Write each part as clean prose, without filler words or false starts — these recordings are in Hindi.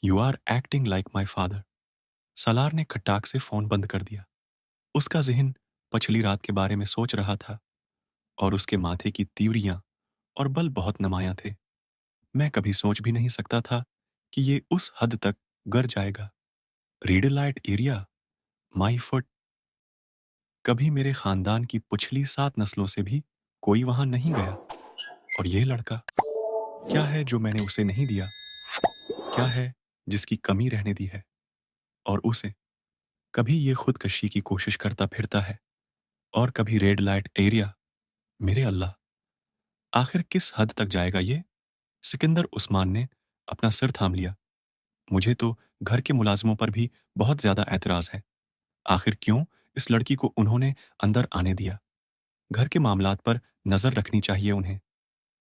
You are acting like my father. Salaar ने खट्टाक से फोन बंद कर दिया। उसका जिहन पछली रात के बारे में सोच रहा था और उसके माथे की तीवरियां और बल बहुत नुमायां थे। मैं कभी सोच भी नहीं सकता था कि ये उस हद तक गर जाएगा। Read light area, my foot. कभी मेरे खानदान की पिछली 7 नस्लों से भी कोई वहां नहीं गया। और ये लड़का, क्या है जो मैंने उसे नहीं दिया? क्या है जिसकी कमी रहने दी है? और उसे कभी ये खुदकशी की कोशिश करता फिरता है और कभी रेड लाइट एरिया। मेरे अल्लाह, आखिर किस हद तक जाएगा ये? सिकंदर उस्मान ने अपना सिर थाम लिया। मुझे तो घर के मुलाजिमों पर भी बहुत ज्यादा एतराज है। आखिर क्यों इस लड़की को उन्होंने अंदर आने दिया? घर के मामलात पर नजर रखनी चाहिए उन्हें।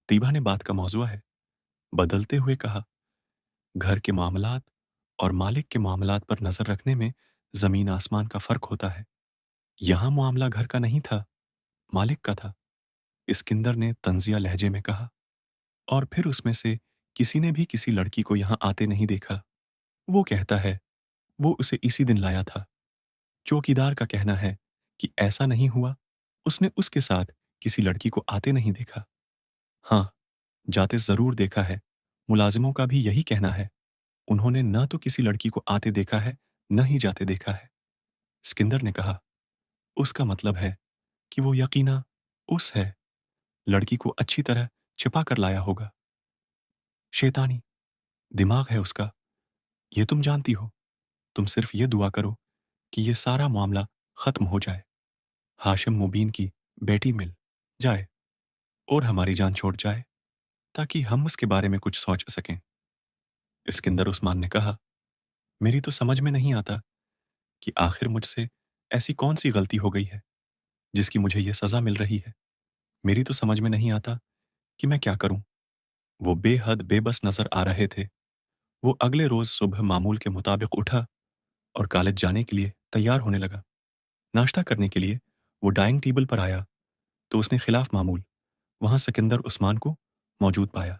तीबा ने बात का मौजूआ है बदलते हुए कहा। घर के मामलात और मालिक के मामलात पर नजर रखने में जमीन आसमान का फर्क होता है। यहां मामला घर का नहीं था, मालिक का था। इस्किंदर ने तंजिया लहजे में कहा। और फिर उसमें से किसी ने भी किसी लड़की को यहां आते नहीं देखा। वो कहता है वो उसे इसी दिन लाया था। चौकीदार का कहना है कि ऐसा नहीं हुआ। उसने उसके साथ किसी लड़की को आते नहीं देखा। हाँ, जाते जरूर देखा है। मुलाजिमों का भी यही कहना है। उन्होंने न तो किसी लड़की को आते देखा है, न ही जाते देखा है। सिकंदर ने कहा। उसका मतलब है कि वो यकीना उस है। लड़की को अच्छी तरह छिपा कर लाया होगा। शैतानी दिमाग है उसका, ये तुम जानती हो। तुम सिर्फ ये दुआ करो कि ये सारा मामला खत्म हो जाए। हाशिम मुबीन की बेटी मिल जाए और हमारी जान छोड़ जाए, ताकि हम उसके बारे में कुछ सोच सकें। इस्किंदर उस्मान ने कहा। मेरी तो समझ में नहीं आता कि आखिर मुझसे ऐसी कौन सी गलती हो गई है जिसकी मुझे ये सजा मिल रही है। मेरी तो समझ में नहीं आता कि मैं क्या करूं। वो बेहद बेबस नजर आ रहे थे। वो अगले रोज सुबह मामूल के मुताबिक उठा और कॉलेज जाने के लिए तैयार होने लगा। नाश्ता करने के लिए वो डाइनिंग टेबल पर आया तो उसने खिलाफ मामूल वहां सिकंदर उस्मान को मौजूद पाया।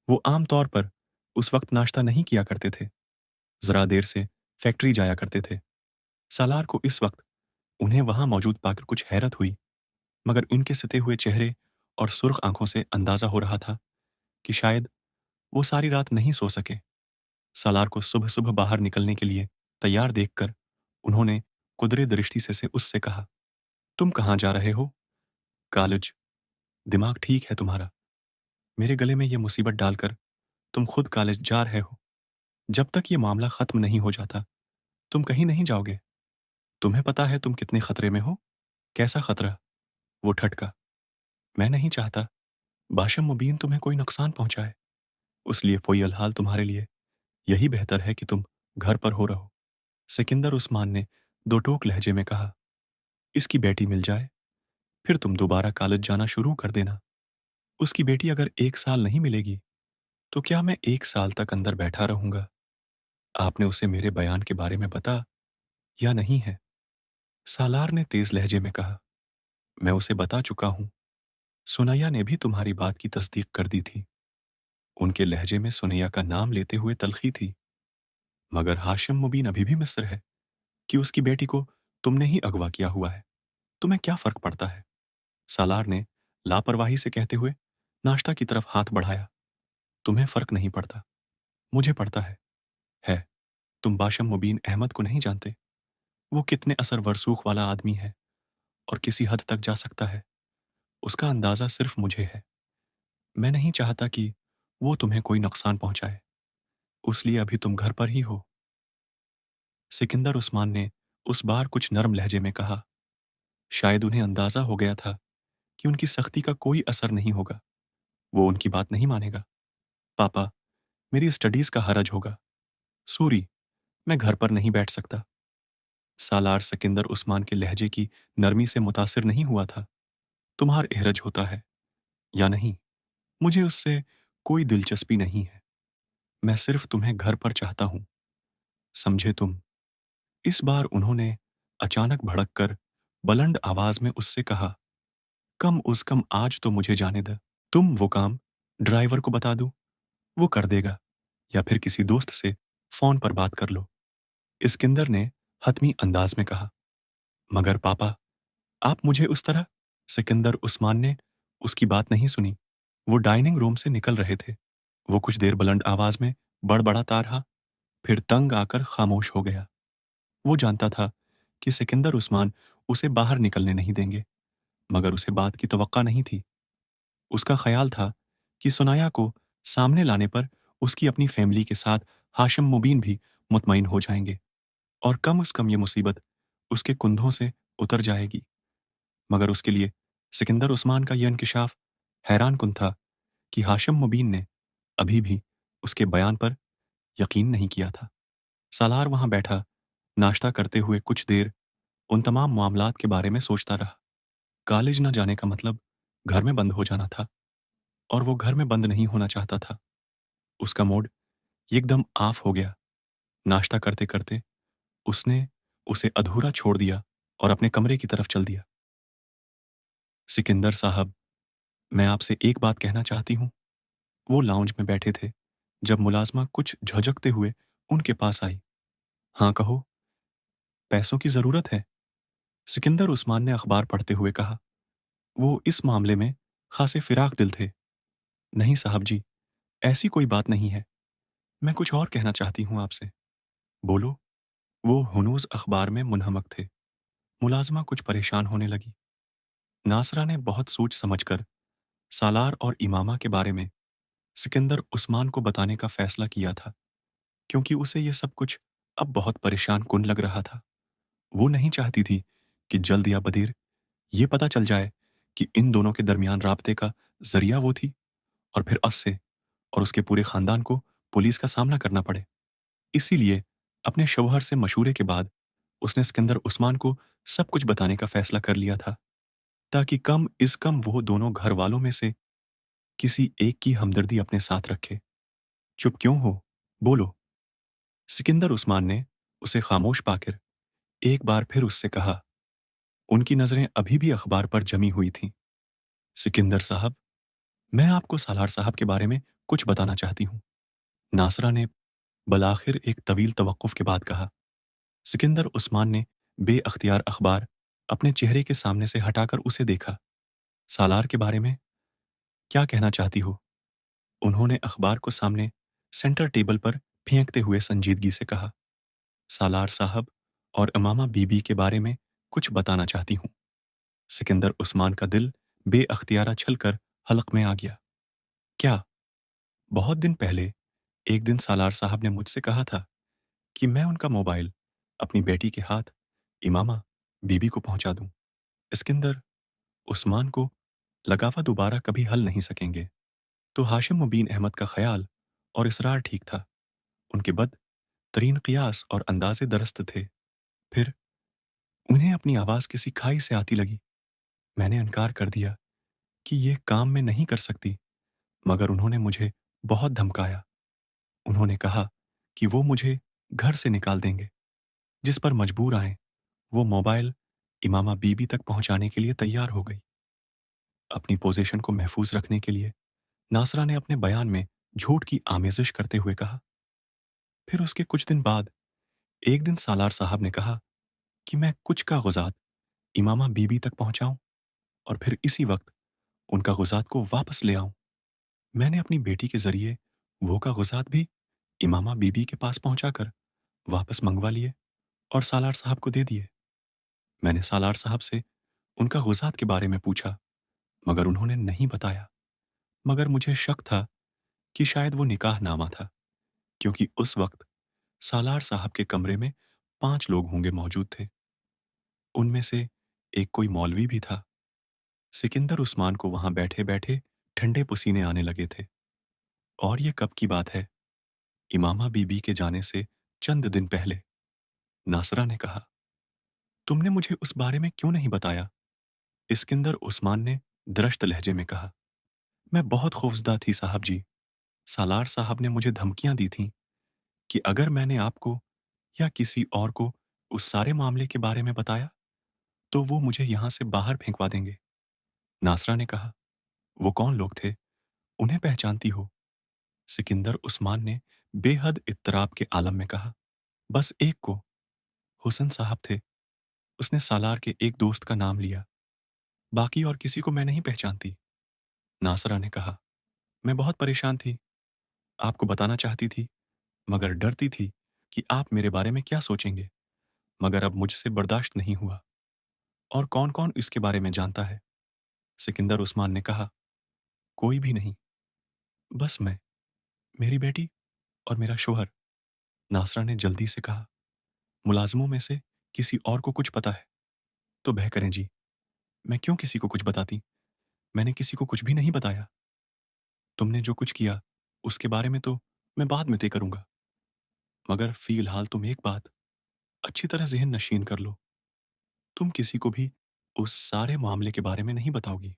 वो आम तौर पर उस वक्त नाश्ता नहीं किया करते थे। जरा देर से फैक्ट्री जाया करते थे। सालार को इस वक्त उन्हें वहां मौजूद पाकर कुछ हैरत हुई, मगर उनके सते हुए चेहरे और सुर्ख आंखों से अंदाजा हो रहा था कि शायद वो सारी रात नहीं सो सके। सालार को सुबह सुबह बाहर निकलने के लिए तैयार देखकर उन्होंने कुदरे दृष्टि से उससे कहा। तुम कहाँ जा रहे हो? कॉलेज। दिमाग ठीक है तुम्हारा? मेरे गले में यह मुसीबत डालकर तुम खुद कॉलेज जा रहे हो। जब तक ये मामला खत्म नहीं हो जाता तुम कहीं नहीं जाओगे। तुम्हें पता है तुम कितने खतरे में हो? कैसा खतरा? वो ठटका। मैं नहीं चाहता बाशम मुबीन तुम्हें कोई नुकसान पहुंचाए। उसलिए फोई हाल तुम्हारे लिए यही बेहतर है कि तुम घर पर हो रहो। सिकंदर उस्मान ने दो टोक लहजे में कहा। इसकी बेटी मिल जाए फिर तुम दोबारा कॉलेज जाना शुरू कर देना। उसकी बेटी अगर 1 साल नहीं मिलेगी तो क्या मैं 1 साल तक अंदर बैठा रहूंगा? आपने उसे मेरे बयान के बारे में बता या नहीं है? सालार ने तेज लहजे में कहा। मैं उसे बता चुका हूं। सुनैया ने भी तुम्हारी बात की तस्दीक कर दी थी। उनके लहजे में सुनैया का नाम लेते हुए तलखी थी। मगर हाशिम मुबीन अभी भी मिस्र है कि उसकी बेटी को तुमने ही अगवा किया हुआ है। तुम्हें क्या फर्क पड़ता है? सालार ने लापरवाही से कहते हुए नाश्ता की तरफ हाथ बढ़ाया। तुम्हें फर्क नहीं पड़ता, मुझे पड़ता है। तुम बाशम मुबीन अहमद को नहीं जानते? वो कितने असर वरसूख वाला आदमी है और किसी हद तक जा सकता है। उसका अंदाजा सिर्फ मुझे है। मैं नहीं चाहता कि वो तुम्हें कोई नुकसान पहुंचाए, उसलिए अभी तुम घर पर ही हो। सिकंदर उस्मान ने उस बार कुछ नरम लहजे में कहा। शायद उन्हें अंदाजा हो गया था कि उनकी सख्ती का कोई असर नहीं होगा। वो उनकी बात नहीं मानेगा। पापा, मेरी स्टडीज का हरज होगा। सूरी, मैं घर पर नहीं बैठ सकता। सालार सिकंदर उस्मान के लहजे की नरमी से मुतासिर नहीं हुआ था। तुम्हार एहरज होता है या नहीं, मुझे उससे कोई दिलचस्पी नहीं है। मैं सिर्फ तुम्हें घर पर चाहता हूं, समझे तुम? इस बार उन्होंने अचानक भड़क कर बुलंद आवाज में उससे कहा। कम उस कम आज तो मुझे जाने दे। तुम वो काम ड्राइवर को बता दो, वो कर देगा, या फिर किसी दोस्त से फ़ोन पर बात कर लो। इस्किंदर ने हतमी अंदाज में कहा। मगर पापा, आप मुझे उस तरह। सिकंदर उस्मान ने उसकी बात नहीं सुनी। वो डाइनिंग रूम से निकल रहे थे। वो कुछ देर बुलंद आवाज में बड़बड़ाता रहा, फिर तंग आकर खामोश हो गया। वो जानता था कि सिकंदर उस्मान उसे बाहर निकलने नहीं देंगे, मगर उसे बात की तवक्का नहीं थी। उसका ख्याल था कि सुनाया को सामने लाने पर उसकी अपनी फैमिली के साथ हाशिम मुबीन भी मुतमईन हो जाएंगे और कम से कम ये मुसीबत उसके कुंधों से उतर जाएगी। मगर उसके लिए सिकंदर उस्मान का यह इंकिशाफ हैरान कुन था कि हाशिम मुबीन ने अभी भी उसके बयान पर यकीन नहीं किया था। सालार वहां बैठा नाश्ता करते हुए कुछ देर उन तमाम मामलात के बारे में सोचता रहा। कॉलेज न जाने का मतलब घर में बंद हो जाना था, और वो घर में बंद नहीं होना चाहता था। उसका मूड एकदम ऑफ हो गया। नाश्ता करते करते उसने उसे अधूरा छोड़ दिया और अपने कमरे की तरफ चल दिया। सिकंदर साहब, मैं आपसे एक बात कहना चाहती हूँ। वो लाउंज में बैठे थे जब मुलाजमा कुछ झिझकते हुए उनके पास आई। हाँ कहो, पैसों की जरूरत है। सिकंदर उस्मान ने अखबार पढ़ते हुए कहा। वो इस मामले में खासे फिराक दिल थे। नहीं साहब जी, ऐसी कोई बात नहीं है। मैं कुछ और कहना चाहती हूँ आपसे। बोलो। वो हुनूस अखबार में मुनहमक थे। मुलाजमा कुछ परेशान होने लगी। नासरा ने बहुत सोच समझकर सालार और इमामा के बारे में सिकंदर उस्मान को बताने का फैसला किया था, क्योंकि उसे यह सब कुछ अब बहुत परेशान कुन लग रहा था। वो नहीं चाहती थी कि जल्द या बदेर ये पता चल जाए कि इन दोनों के दरमियान राब्ते का जरिया वो थी, और फिर उससे और उसके पूरे खानदान को पुलिस का सामना करना पड़े। इसीलिए अपने शौहर से मशूरे के बाद उसने सिकंदर उस्मान को सब कुछ बताने का फैसला कर लिया था, ताकि कम इस कम वो दोनों घर वालों में से किसी एक की हमदर्दी अपने साथ रखे। चुप क्यों हो? बोलो। सिकंदर उस्मान ने उसे खामोश पाकर एक बार फिर उससे कहा। उनकी नजरें अभी भी अखबार पर जमी हुई थीं। सिकंदर साहब, मैं आपको सालार साहब के बारे में कुछ बताना चाहती हूँ। नासरा ने बलाखिर एक तवील तवक्कुफ के बाद कहा। सिकंदर उस्मान ने बेअख्तियार अखबार अपने चेहरे के सामने से हटाकर उसे देखा। सालार के बारे में क्या कहना चाहती हो? उन्होंने अखबार को सामने सेंटर टेबल पर फेंकते हुए संजीदगी से कहा। सालार साहब और इमामा बीबी के बारे में कुछ बताना चाहती हूँ। सिकंदर उस्मान का दिल बेअख्तियारा छलकर हलक में आ गया। क्या? बहुत दिन पहले एक दिन सालार साहब ने मुझसे कहा था कि मैं उनका मोबाइल अपनी बेटी के हाथ इमामा बीबी को पहुंचा दूं। इस्किंदर उस्मान को लगावा दोबारा कभी हल नहीं सकेंगे। तो हाशिम मुबीन अहमद का ख्याल और इसरार ठीक था। उनके बद तरीन कियास और अंदाजे दरस्त थे। फिर उन्हें अपनी आवाज किसी खाई से आती लगी। मैंने इनकार कर दिया कि ये काम मैं नहीं कर सकती, मगर उन्होंने मुझे बहुत धमकाया। उन्होंने कहा कि वो मुझे घर से निकाल देंगे, जिस पर मजबूर आए वो मोबाइल इमामा बीबी तक पहुंचाने के लिए तैयार हो गई। अपनी पोजीशन को महफूज रखने के लिए नासरा ने अपने बयान में झूठ की आमेजिश करते हुए कहा। फिर उसके कुछ दिन बाद एक दिन सालार साहब ने कहा कि मैं कुछ का गुजात इमामा बीबी तक पहुंचाऊं और फिर इसी वक्त उनका गुजात को वापस ले आऊं। मैंने अपनी बेटी के जरिए वो का गुजात भी इमामा बीबी के पास पहुंचाकर वापस मंगवा लिए और सालार साहब को दे दिए। मैंने सालार साहब से उनका गुजात के बारे में पूछा, मगर उन्होंने नहीं बताया। मगर मुझे शक था कि शायद वो निकाहनामा था, क्योंकि उस वक्त सालार साहब के कमरे में 5 लोग होंगे मौजूद थे। उनमें से एक कोई मौलवी भी था। सिकंदर उस्मान को वहां बैठे-बैठे ठंडे पसीने आने लगे थे। और ये कब की बात है? इमामा बीबी के जाने से चंद दिन पहले। नासरा ने कहा। तुमने मुझे उस बारे में क्यों नहीं बताया? इस्किंदर उस्मान ने दरश्त लहजे में कहा। मैं बहुत खौफजदा थी साहब जी। सालार साहब ने मुझे धमकियां दी थीं कि अगर मैंने आपको या किसी और को उस सारे मामले के बारे में बताया, तो वो मुझे यहां से बाहर फेंकवा देंगे। नासरा ने कहा। वो कौन लोग थे? उन्हें पहचानती हो? सिकंदर उस्मान ने बेहद इत्तराब के आलम में कहा, बस एक को। हुसन साहब थे। उसने सालार के एक दोस्त का नाम लिया। बाकी और किसी को मैं नहीं पहचानती। नासरा ने कहा, मैं बहुत परेशान थी। आपको बताना चाहती थी, मगर डरती थी कि आप मेरे बारे में क्या सोचेंगे। मगर अब मुझसे बर्दाश्त नहीं हुआ। और कौन-कौन इसके बारे में जानता है? सिकंदर उस्मान ने कहा, कोई भी नहीं। बस मैं, मेरी बेटी और मेरा शौहर। नासरा ने जल्दी से कहा, मुलाज़िमों में से किसी और को कुछ पता है? तो भय करें जी, मैं क्यों किसी को कुछ बताती? मैंने किसी को कुछ भी नहीं बताया। तुमने जो कुछ किया, उसके बारे में तो मैं बाद में तय करूँगा। मगर फ़िलहाल तुम एक बात अच्छी तरह ज़हन नशीन कर लो। तुम किसी को भी उस सारे मामले के बारे में नहीं बताओगी।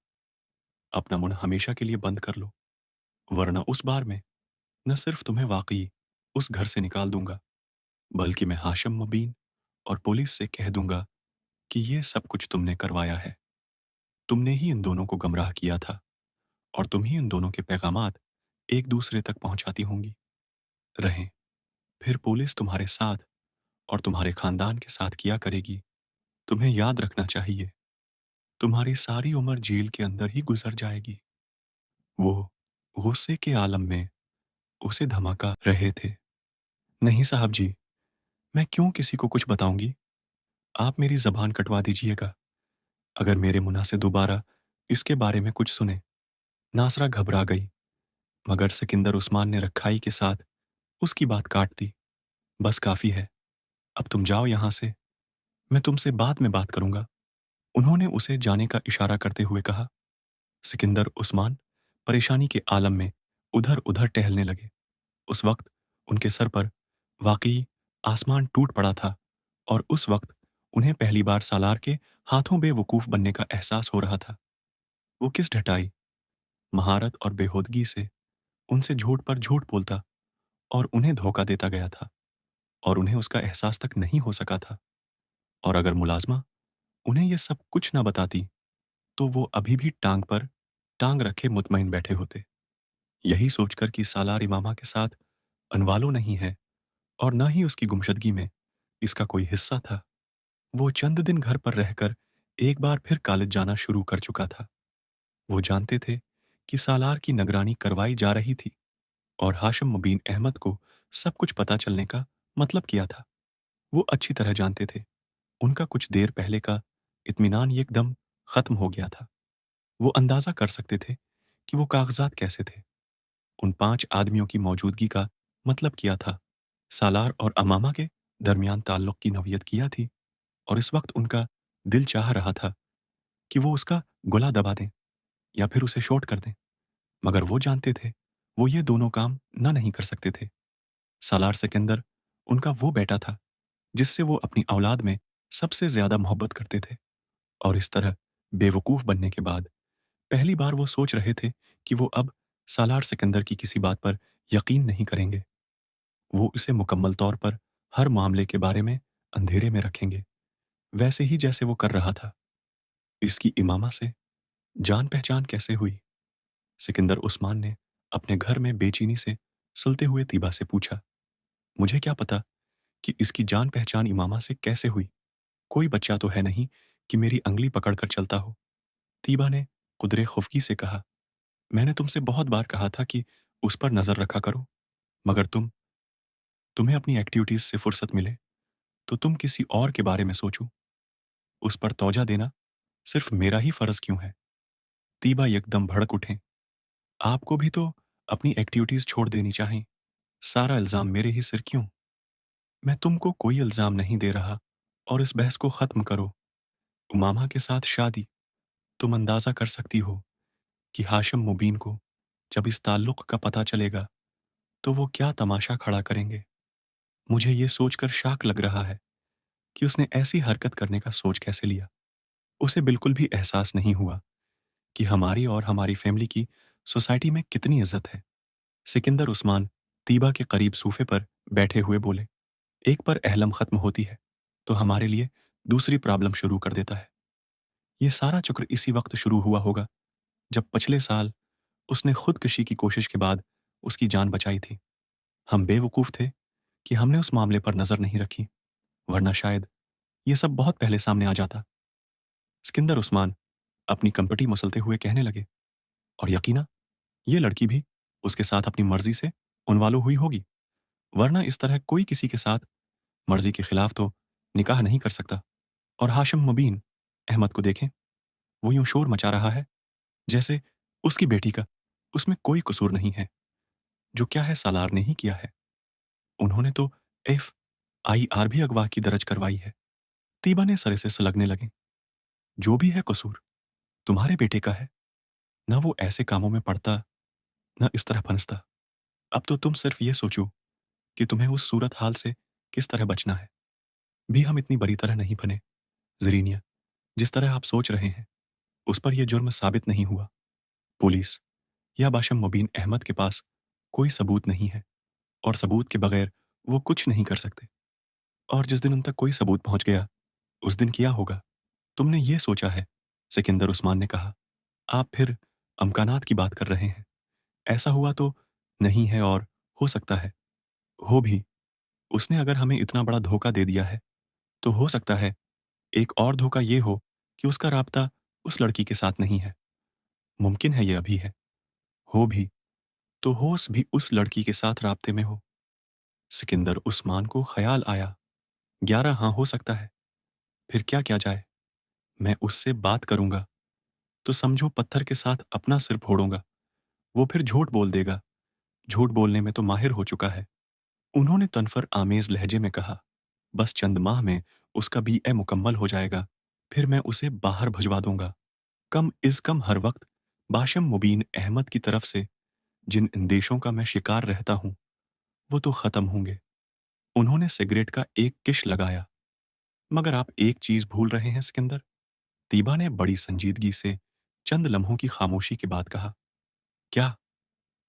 अपना मुँह हमेशा के लिए बंद कर लो, वरना उस बार मैं न सिर्फ़ तुम्हें वाक़ई उस घर से निकाल दूँगा, बल्कि मैं हाशिम मुबीन और पुलिस से कह दूँगा कि ये सब कुछ तुमने करवाया है। तुमने ही इन दोनों को गुमराह किया था और तुम ही इन दोनों के पैगामात एक-दूसरे तक पहुँचाती होंगी। रहें, फिर पुलिस तुम्हारे साथ और तुम्हारे ख़ानदान के साथ किया करेगी। तुम्हें याद रखना चाहिए, तुम्हारी सारी उम्र जेल के अंदर ही गुज़र जाएगी। वो गुस्से के आलम में उसे धमका रहे थे। नहीं साहब जी, मैं क्यों किसी को कुछ बताऊँगी? आप मेरी ज़बान कटवा दीजिएगा, अगर मेरे मुँह से दोबारा इसके बारे में कुछ सुने। नासरा घबरा गई, मगर सिकंदर उस्मान ने रख़्ख़ाई के साथ उसकी बात काट दी। बस काफ़ी है, अब तुम जाओ यहाँ से, मैं तुमसे बाद में बात करूँगा। उन्होंने उसे जाने का इशारा करते हुए कहा। सिकंदर उस्मान परेशानी के आलम में उधर-उधर टहलने लगे। उस वक़्त उनके सर पर वाक़ई आसमान टूट पड़ा था और उस वक़्त उन्हें पहली बार सालार के हाथों बेवकूफ़ बनने का एहसास हो रहा था। वो किस ढटाई, महारत और बेहूदगी से उनसे झूठ पर झूठ बोलता और उन्हें धोखा देता गया था और उन्हें उसका एहसास तक नहीं हो सका था। और अगर मुलाज़मा उन्हें ये सब कुछ ना बताती, तो वो अभी भी टाँग पर टाँग रखे मुतमईन बैठे होते। यही सोचकर कि सालार इमामा के साथ अनवालो नहीं है और ना ही उसकी गुमशुदगी में इसका कोई हिस्सा था, वो चंद दिन घर पर रहकर एक बार फिर कॉलेज जाना शुरू कर चुका था। वो जानते थे कि सालार की निगरानी करवाई जा रही थी और हाशिम मुबीन अहमद को सब कुछ पता चलने का मतलब क्या था। वो अच्छी तरह जानते थे, उनका कुछ देर पहले का इत्मीनान एकदम खत्म हो गया था। वो अंदाज़ा कर सकते थे कि वो कागज़ात कैसे थे। उन 5 आदमियों की मौजूदगी का मतलब क्या था? सालार और अमामा के दरमियान ताल्लुक की नौयत क्या थी? और इस वक़्त उनका दिल चाह रहा था कि वो उसका गला दबा दें या फिर उसे शॉर्ट कर दें। मगर वो जानते थे, वो ये दोनों काम नहीं कर सकते थे। सालार सिकंदर उनका वो बेटा था, जिससे वो अपनी औलाद में सबसे ज़्यादा मोहब्बत करते थे और इस तरह बेवकूफ़ बनने के बाद पहली बार वो सोच रहे थे कि वो अब सालार सिकंदर की किसी बात पर यकीन नहीं करेंगे। वो इसे मुकम्मल तौर पर हर मामले के बारे में अंधेरे में रखेंगे, वैसे ही जैसे वो कर रहा था। इसकी इमामा से जान-पहचान कैसे हुई? सिकंदर उस्मान ने अपने घर में बेचैनी से सुलते हुए तीबा से पूछा। मुझे क्या पता कि इसकी जान-पहचान इमामा से कैसे हुई? कोई बच्चा तो है नहीं कि मेरी अंगली पकड़ कर चलता हो। तीबा ने कुदरे खुफ़गी से कहा, मैंने तुमसे बहुत बार कहा था कि उस पर नज़र रखा करो, मगर तुम्हें अपनी एक्टिविटीज़ से फुर्सत मिले, तो तुम किसी और के बारे में सोचो। उस पर तौजा देना सिर्फ़ मेरा ही फ़र्ज़ क्यों है? तीबा एकदम भड़क उठे। आपको भी तो अपनी एक्टिविटीज़ छोड़ देनी चाहिए। सारा इल्ज़ाम मेरे ही सिर क्यों? मैं तुमको कोई इल्ज़ाम नहीं दे रहा और इस बहस को ख़त्म करो। उमामा के साथ शादी, तुम अंदाज़ा कर सकती हो कि हाशिम मुबीन को जब इस ताल्लुक़ का पता चलेगा, तो वो क्या तमाशा खड़ा करेंगे। मुझे ये सोचकर शाक लग रहा है कि उसने ऐसी हरकत करने का सोच कैसे लिया। उसे बिल्कुल भी एहसास नहीं हुआ कि हमारी और हमारी फ़ैमिली की सोसाइटी में कितनी इज़्ज़त है। सिकंदर उस्मान तीबा के करीब सोफ़े पर बैठे हुए बोले, एक पर एहलम ख़त्म होती है, तो हमारे लिए दूसरी प्रॉब्लम शुरू कर देता है। ये सारा चक्र इसी वक़्त शुरू हुआ होगा, जब पिछले साल उसने खुदकुशी की कोशिश के बाद उसकी जान बचाई थी। हम बेवकूफ़ थे कि हमने उस मामले पर नज़र नहीं रखी, वरना शायद ये सब बहुत पहले सामने आ जाता। सिकंदर उस्मान अपनी कंपटी मसलते हुए कहने लगे, और यकीनन ये लड़की भी उसके साथ अपनी मर्ज़ी से उनवालो हुई होगी, वरना इस तरह कोई किसी के साथ मर्ज़ी के खिलाफ तो निकाह नहीं कर सकता। और हाशिम मुबीन अहमद को देखें, वो यूँ शोर मचा रहा है जैसे उसकी बेटी का उसमें कोई कसूर नहीं है। जो क्या है सालार ने ही किया है। उन्होंने तो एफआईआर भी अगवा की दर्ज करवाई है। तीबा ने सरे से सुलगने लगे। जो भी है कसूर तुम्हारे बेटे का है। ना वो ऐसे कामों में पड़ता, ना इस तरह फंसता। अब तो तुम सिर्फ ये सोचो कि तुम्हें उस सूरत हाल से किस तरह बचना है। भी हम इतनी बड़ी तरह नहीं बने। ज़रीनिया, जिस तरह आप सोच रहे हैं, उस पर यह जुर्म साबित नहीं हुआ। पुलिस या बाशम मुबीन अहमद के पास कोई सबूत नहीं है, और सबूत के बगैर वो कुछ नहीं कर सकते। और जिस दिन उन तक कोई सबूत पहुंच गया, उस दिन क्या होगा? तुमने ये सोचा है? सिकंदर उस्मान ने कहा। आप फिर अमकानात की बात कर रहे हैं। ऐसा हुआ तो नहीं है, और हो सकता है हो भी। उसने अगर हमें इतना बड़ा धोखा दे दिया है, तो हो सकता है एक और धोखा ये हो कि उसका राब्ता उस लड़की के साथ नहीं है। मुमकिन है ये अभी है। हो भी तो होश भी उस लड़की के साथ राब्ते में हो। सिकंदर उस्मान को ख्याल आया, 11 हाँ हो सकता है। फिर क्या किया जाए? मैं उससे बात करूंगा तो समझो पत्थर के साथ अपना सिर फोड़ूंगा। वो फिर झूठ बोल देगा। झूठ बोलने में तो माहिर हो चुका है। उन्होंने तनफर आमेज लहजे में कहा, बस चंद माह में उसका बीए मुकम्मल हो जाएगा। फिर मैं उसे बाहर भिजवा दूंगा। कम इज़ कम हर वक्त बाशम मुबीन अहमद की तरफ से जिन इंदेशों का मैं शिकार रहता हूं, वो तो खत्म होंगे। उन्होंने सिगरेट का एक किश लगाया। मगर आप एक चीज भूल रहे हैं सिकंदर। तीबा ने बड़ी संजीदगी से चंद लम्हों की खामोशी के बाद कहा। क्या?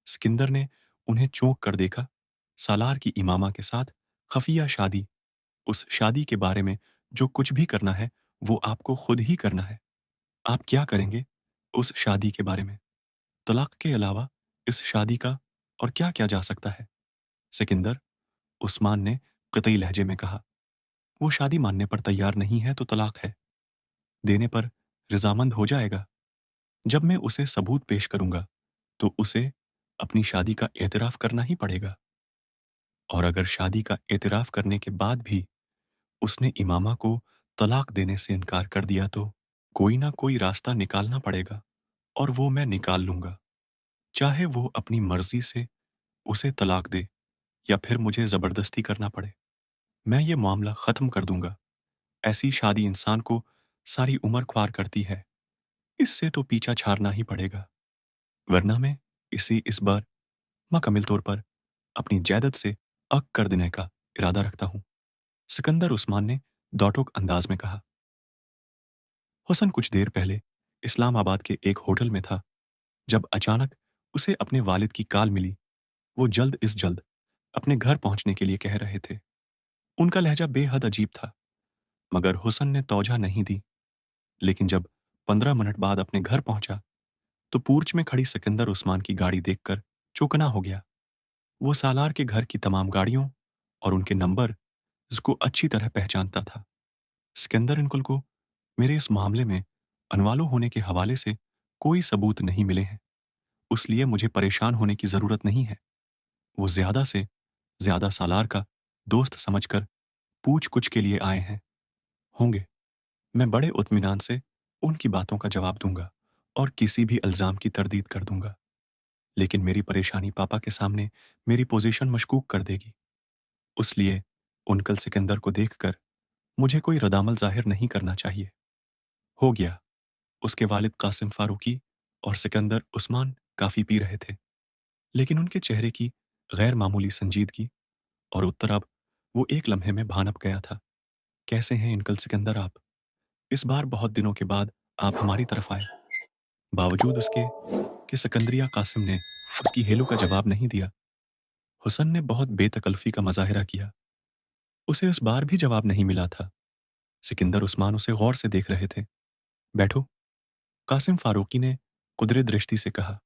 सिकंदर ने उन्हें चौंक कर देखा। सालार की इमामा के साथ खफिया शादी, उस शादी के बारे में जो कुछ भी करना है, वो आपको खुद ही करना है। आप क्या करेंगे उस शादी के बारे में? तलाक के अलावा इस शादी का और क्या किया जा सकता है? सिकंदर उस्मान ने कतई लहजे में कहा। वो शादी मानने पर तैयार नहीं है तो तलाक है। देने पर रजामंद हो जाएगा। जब मैं उसे सबूत पेश करूंगा, तो उसे अपनी शादी का एतराफ करना ही पड़ेगा। और अगर शादी का एतराफ करने के बाद भी उसने इमामा को तलाक देने से इनकार कर दिया, तो कोई ना कोई रास्ता निकालना पड़ेगा, और वो मैं निकाल लूंगा। चाहे वो अपनी मर्जी से उसे तलाक दे, या फिर मुझे जबरदस्ती करना पड़े। मैं ये मामला खत्म कर दूंगा। ऐसी शादी इंसान को सारी उम्र ख्वार करती है। इससे तो पीछा छाड़ना ही पड़ेगा। वरना मैं इस बार मुकम्मल तौर पर अपनी जायदाद से अक कर देने का इरादा रखता हूं। सिकंदर उस्मान ने दौटुक अंदाज में कहा। हुसन कुछ देर पहले इस्लामाबाद के एक होटल में था, जब अचानक उसे अपने वालिद की कॉल मिली। वो जल्द इस जल्द अपने घर पहुंचने के लिए कह रहे थे। उनका लहजा बेहद अजीब था, मगर हुसन ने तौजह नहीं दी। लेकिन जब 15 मिनट बाद अपने घर पहुंचा, तो पूर्च में खड़ी सिकंदर उस्मान की गाड़ी देखकर चौकना हो गया। वो सालार के घर की तमाम गाड़ियों और उनके नंबर इसको अच्छी तरह पहचानता था। सिकंदर इनकुल को मेरे इस मामले में अनवालो होने के हवाले से कोई सबूत नहीं मिले हैं, उसलिए मुझे परेशान होने की जरूरत नहीं है। वो ज्यादा से ज्यादा सालार का दोस्त समझकर पूछ कुछ के लिए आए हैं होंगे। मैं बड़े इत्मीनान से उनकी बातों का जवाब दूंगा और किसी भी इल्जाम की तरदीद कर दूंगा। लेकिन मेरी परेशानी पापा के सामने मेरी पोजीशन मशकूक कर देगी। उसलिए उनकल सिकंदर को देखकर मुझे कोई रदामल जाहिर नहीं करना चाहिए। हो गया। उसके वालिद कासिम फारूकी और सिकंदर उस्मान काफी पी रहे थे, लेकिन उनके चेहरे की गैर मामूली संजीदगी और उत्तर अब वो एक लम्हे में भानप गया था। कैसे हैं इनकल सिकंदर आप? इस बार बहुत दिनों के बाद आप हमारी तरफ आए। बावजूद उसके कि सिकंदरिया कासिम ने उसकी हेलो का जवाब नहीं दिया, हुसन ने बहुत बेतकल्फी का मुजाहिरा किया। उसे इस बार भी जवाब नहीं मिला था। सिकंदर उस्मान उसे गौर से देख रहे थे। बैठो, कासिम फारूकी ने कुदरत दृष्टि से कहा।